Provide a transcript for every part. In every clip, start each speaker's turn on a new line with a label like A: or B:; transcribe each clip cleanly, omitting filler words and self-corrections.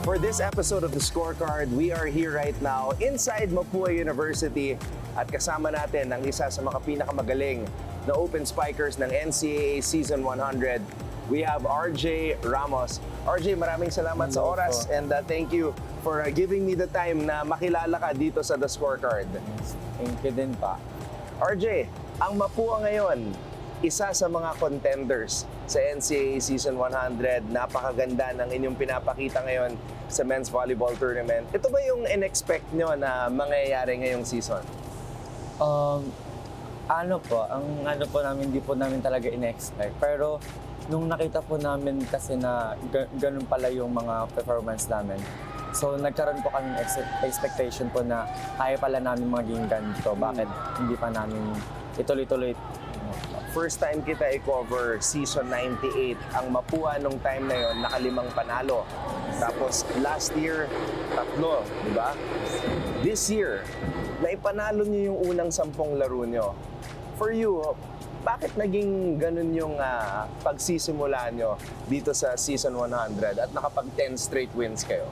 A: For this episode of The Scorecard, we are here right now inside Mapua University at kasama natin ang isa sa mga pinakamagaling na open spikers ng NCAA Season 100. We have RJ Ramos. RJ, maraming salamat sa oras and thank you for giving me the time na makilala ka dito sa The Scorecard.
B: Thank you din pa.
A: RJ, ang Mapua ngayon, isa sa mga contenders sa NCAA Season 100. Napakaganda ng inyong pinapakita ngayon sa men's volleyball tournament. Ito ba yung in-expect nyo na mangyayari ngayong season?
B: Ang ano po namin, hindi po namin talaga in-expect. Pero nung nakita po namin kasi na ganun pala yung mga performance namin, so nagkaroon po kami expectation po na kaya pala namin maging ganito. Bakit hindi pa namin ituloy-tuloy?
A: First time kita i-cover season 98. Ang Mapua nung time na yon, nakalimang panalo. Tapos last year, 3, di ba? This year, naipanalo niyo yung unang 10 laro niyo. For you, bakit naging ganun yung pagsisimula niyo dito sa season 100 at nakapag 10 straight wins kayo?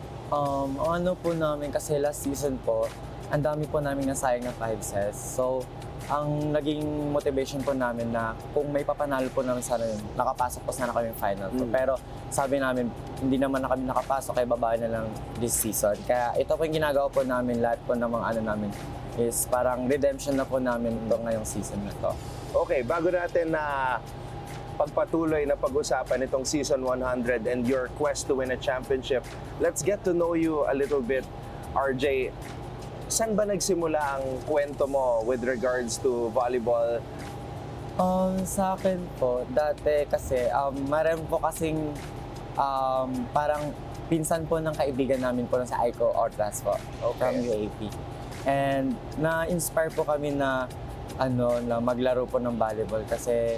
B: Ano po namin, kasi last season po, ang dami po namin nasayang na 5 sets. So, ang naging motivation po namin na kung may papanalo po namin sana yun, nakapasok po sana kami final. Pero sabi namin, hindi naman na kami nakapasok, kaya babae na lang this season. Kaya ito po yung ginagawa po namin, lahat po ng mga ano namin is parang redemption na po namin ito ngayong season na to.
A: Okay, bago natin na pagpatuloy na pag-usapan itong season 100 and your quest to win a championship, let's get to know you a little bit, RJ. Saan ba nagsimula ang kwento mo with regards to volleyball?
B: Sa akin po, dati kasi, marami po kasing parang pinsan po ng kaibigan namin po sa Aiko Ortlas po, from UAP. And na-inspire po kami na na maglaro po ng volleyball kasi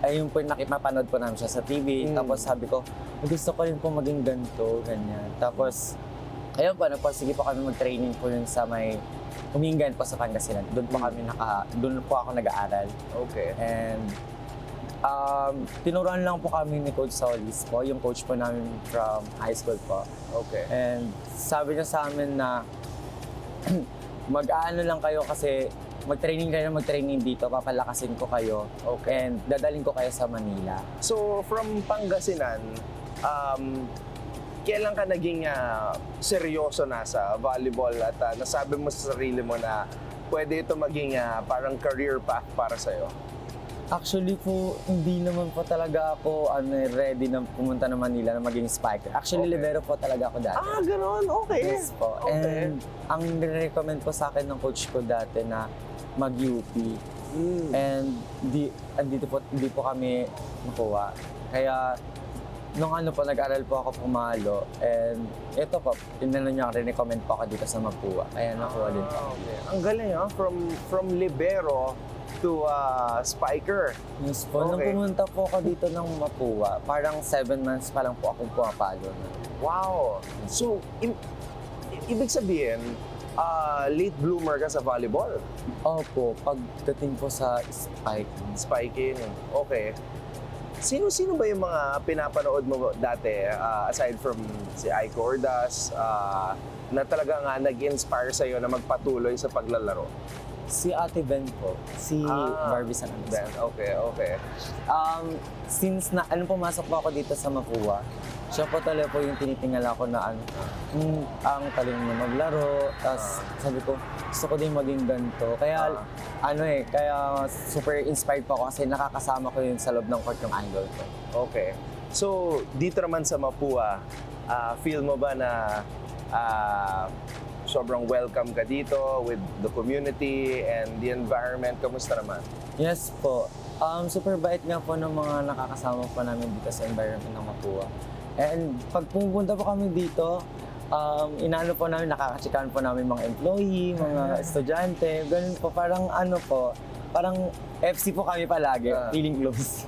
B: ayun po yung mapanood po namin siya sa TV. Tapos sabi ko, gusto ko rin po maging ganito, ganyan. Tapos ayun po, nagpasige po kami mag-training po yun sa may Humingan po sa Pangasinan. Doon po ako nag-aaral.
A: Okay.
B: And tinuruan lang po kami ni Coach Solis po, yung coach po namin from high school po.
A: Okay.
B: And sabi niya sa amin na mag-aano lang kayo kasi mag-training dito, papalakasin ko kayo.
A: Okay.
B: And dadaling ko kayo sa Manila.
A: So, from Pangasinan, kailan ka naging seryoso na sa volleyball at nasabi mo sa sarili mo na pwede ito maging parang career path para sa'yo?
B: Actually po, hindi naman po talaga ako ready na pumunta ng Manila na maging spiker. Actually, libero po talaga ako dati.
A: Ganon? Okay.
B: Yes po.
A: Okay.
B: And ang recommend po sa akin ng coach ko dati na mag-UP. And hindi po kami nakuha. Kaya nung nag-aral po ako pumalo, and ito po, niya rin-recommend po ako dito sa Mapua. Kaya nakuha din po.
A: Okay. Ang galing from libero to spiker.
B: Yes po. Nung pumunta po ako dito ng Mapua, parang 7 months pa lang po akong pumapalo.
A: Wow! So, ibig sabihin, late bloomer ka sa volleyball?
B: Opo, pagdating po sa
A: Spiking. Okay. Sino ba yung mga pinapanood mo dati aside from si Aiko Ordas na talagang nag-inspire sa'yo na magpatuloy sa paglalaro?
B: Si Ate Ben po, si Barbie San
A: Ben, okay.
B: Since pumasok po ako dito sa Mapua, siya po talaga po yung tinitingala ko na ang talino na maglaro. Tapos sabi ko, gusto ko din maging ganito. Kaya kaya super inspired po ako kasi nakakasama ko yun sa loob ng court yung idol ko.
A: Okay. So, dito naman sa Mapua, feel mo ba na sobrang welcome ka dito with the community and the environment? Kamusta naman?
B: Yes po. Super bait nga po ng mga nakakasama po namin dito sa environment ng Mapua. And pag pumunta po kami dito, inaano po namin, nakakachikan po namin mga employee, mga estudyante, ganun po. Parang FC po kami palagi, feeling close.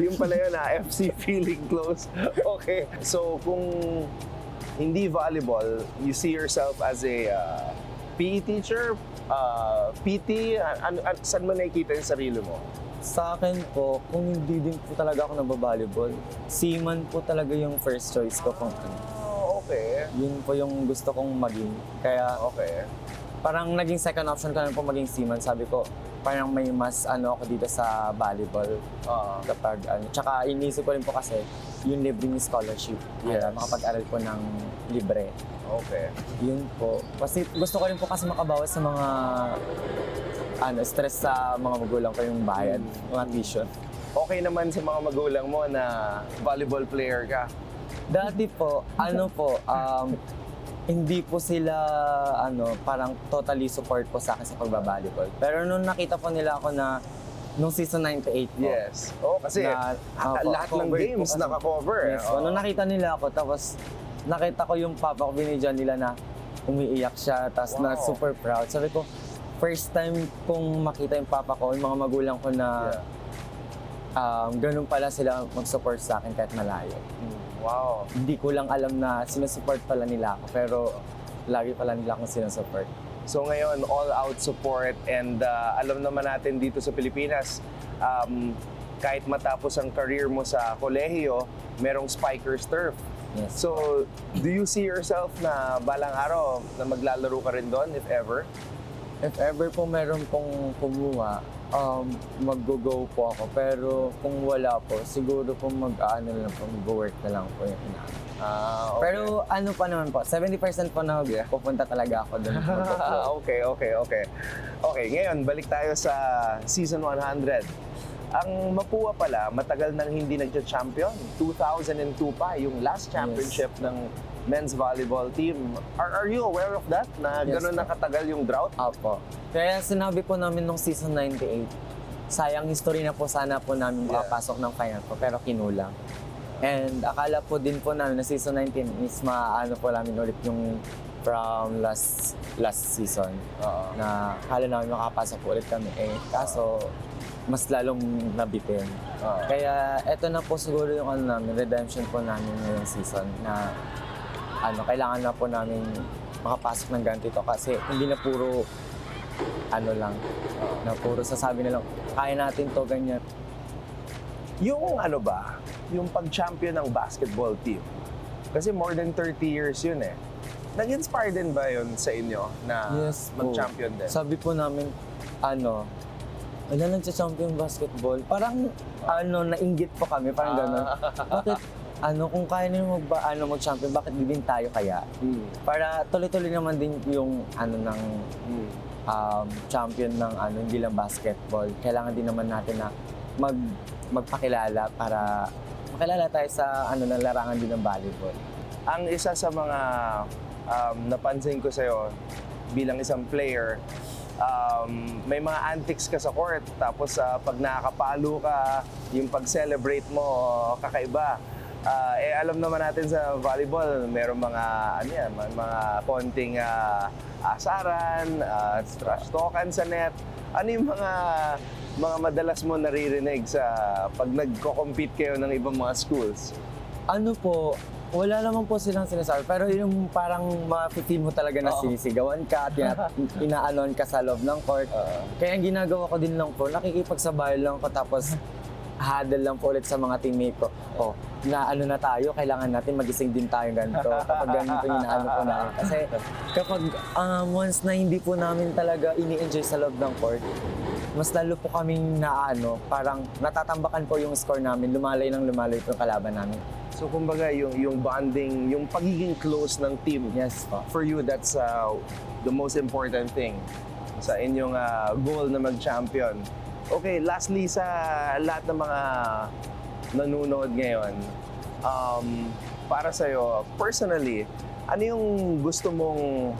A: Yung pala yun FC feeling close. Okay. So kung hindi volleyball, you see yourself as a PE teacher, PT, saan mo nakikita yung sarili mo?
B: Sa akin po, kung hindi din po talaga ako nagba-volleyball, seaman po talaga yung first choice ko kung ano.
A: Okay.
B: Yun po yung gusto kong maging. Kaya
A: Okay.
B: parang naging second option ko na po maging seaman. Sabi ko, parang may mas ano ako dito sa volleyball kapag ano. Tsaka inisip ko rin po kasi yung libreng scholarship.
A: Yes.
B: Makapag-aral po ng libre.
A: Okay.
B: Yun po. Kasi gusto ko rin po kasi makabawas sa mga stress sa mga magulang ko yung bayad, mga tuition.
A: Okay naman sa mga magulang mo na volleyball player ka.
B: Dati po, hindi po sila parang totally support po sa akin sa pagbabalibol. Pero nung nakita po nila ako na nung season 98 po.
A: Yes. Oh, kasi lahat ng
B: covered po
A: games
B: kasi.
A: naka-cover.
B: Yes. So, nung nakita nila ako, tapos nakita ko yung papa ko, binidyan nila na umiiyak siya, tapos na
A: Wow.
B: super proud. Sabi ko, first time kong makita yung papa ko, yung mga magulang ko na ganun pala sila mag-support sa akin kahit malayo.
A: Wow.
B: Hindi ko lang alam na sinusupport pala nila ako, pero lagi pala nila akong sinusupport.
A: So ngayon, all-out support and alam naman natin dito sa Pilipinas, kahit matapos ang career mo sa kolehiyo, merong Spikers Turf.
B: Yes.
A: So, do you see yourself na balang araw na maglalaro ka rin doon, if ever?
B: If ever po meron pong kumuha, mag-go po ako. Pero kung wala po, siguro po mag-work na lang po yung inaano.
A: Okay.
B: Pero ano pa naman po, 70% po na pupunta talaga ako doon.
A: Okay, ngayon, balik tayo sa season 100. Ang Mapua pala, matagal nang hindi nagcha-champion. 2002 pa, yung last championship ng men's volleyball team. Are you aware of that? Na
B: Yes,
A: gano'n
B: po.
A: nakatagal yung drought?
B: Apo. Kaya sinabi po namin nung season 98, sayang history na po sana po namin makapasok ng final po, pero kinulang. And akala po din po namin na season 19 is maano po namin ulit yung from last season. Na akala namin makapasok po ulit kami. Kaso mas lalong nabitin. Kaya eto na po siguro yung namin, redemption po namin ngayong season na kailangan na po namin makapasok ng ganito kasi hindi na puro lang, na puro sasabi na lang, kaya natin to, ganyan.
A: Yung yung pag-champion ng basketball team, kasi more than 30 years yun eh. Nag-inspire din ba yun sa inyo na
B: Yes po.
A: mag-champion din?
B: Sabi po namin, wala nagsa-champion basketball. Parang, nainggit po kami, parang gano'n. Bakit, kung kaya nyo mag-champion, bakit di din tayo kaya? Para tuloy-tuloy naman din yung, champion ng, hindi lang basketball. Kailangan din naman natin na magpakilala para makilala tayo sa, ng larangan din ng volleyball.
A: Ang isa sa mga napansin ko sa'yo bilang isang player, may mga antics ka sa court, tapos pag nakakapalo ka, yung pag-celebrate mo, kakaiba. Alam naman natin sa volleyball, merong mga, mga konting asaran, trash talkan sa net. Ano yung mga madalas mo naririnig sa pag nagko-compete kayo ng ibang mga schools?
B: Wala naman po silang sinasabi, pero yung parang ma-feel mo talaga na sinisigawan ka at inaanon ka sa loob ng court. Kaya ang ginagawa ko din lang po, nakikipagsabayan lang ko tapos huddle lang po ulit sa mga teammate ko. Na na tayo, kailangan natin magising din tayo ganito. Kapag ganito yung inaano po namin. Kasi kapag once na hindi po namin talaga ini-enjoy sa loob ng court, mas lalo po kaming parang natatambakan po yung score namin, lumalay po yung kalaban namin.
A: So kumbaga yung bonding, yung pagiging close ng team.
B: Yes po.
A: For you, that's the most important thing sa inyong goal na mag-champion. Okay, lastly sa lahat ng mga nanonood ngayon, para sa'yo, personally, ano yung gusto mong,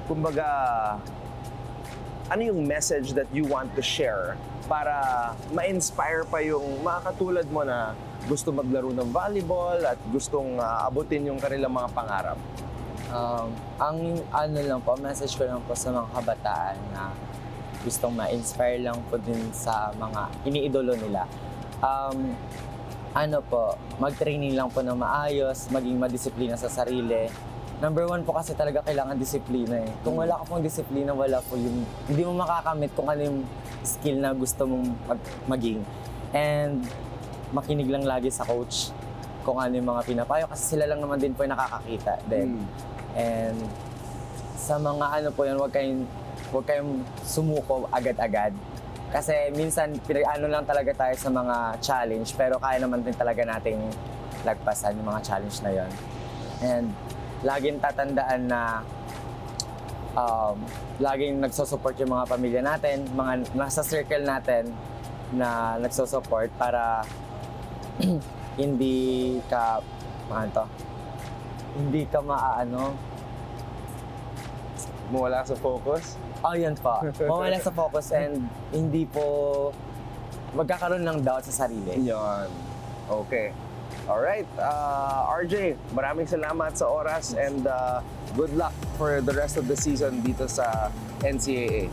A: kumbaga, ano yung message that you want to share para ma-inspire pa yung mga katulad mo na gusto maglaro ng volleyball at gustong abutin yung kanilang mga pangarap?
B: Ang lang po, message ko lang po sa mga kabataan na gustong ma-inspire lang po din sa mga iniidolo nila. Mag-training lang po ng maayos, maging madisiplina sa sarili, Number one po kasi talaga kailangan disiplina eh. Kung wala ka pong disiplina, wala po yung, hindi mo makakamit kung ano yung skill na gusto mong maging. And makinig lang lagi sa coach kung ano yung mga pinapayo kasi sila lang naman din po yung nakakakita din. And sa mga ano po yun, huwag kayong sumuko agad-agad. Kasi minsan, ano lang talaga tayo sa mga challenge, pero kaya naman din talaga nating lagpasan yung mga challenge na yon. And laging tatandaan na laging nagsusupport yung mga pamilya natin, mga nasa circle natin na nagsusupport para hindi ka, hindi ka maaano.
A: Mawala sa focus?
B: Oh, yun po. Mawala sa focus and hindi po magkakaroon ng doubt sa sarili.
A: Yan. Okay. Alright. RJ, maraming salamat sa oras and good luck for the rest of the season dito sa NCAA.